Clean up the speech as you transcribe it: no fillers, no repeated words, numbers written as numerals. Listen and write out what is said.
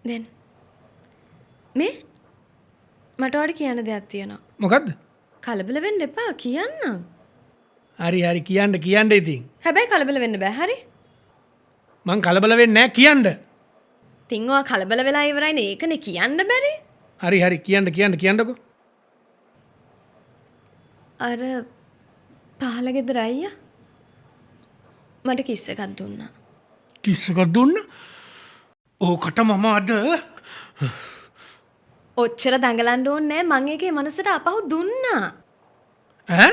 දැන් මේ මට ඔයාලට කියන්න දෙයක් තියෙනවා. මොකද්ද? කලබල වෙන්න එපා කියන්න. හරි හරි කියන්න ඉතින්. හැබැයි කලබල වෙන්න බෑ හරි? මං කලබල වෙන්නේ නැහැ කියන්න. තින් ඔයා කලබල වෙලා ඉවරයිනේ ඒකනේ කියන්න බැරි. හරි කියන්නකෝ. අර පහළ ගෙදර අයියා මට කිස් එකක් දුන්නා. කිස් එකක් දුන්න? ඕකට මම අද ඔච්චර දඟලන්න ඕනේ නෑ මං ඒකේ මනසට අපහු දුන්නා. ඈ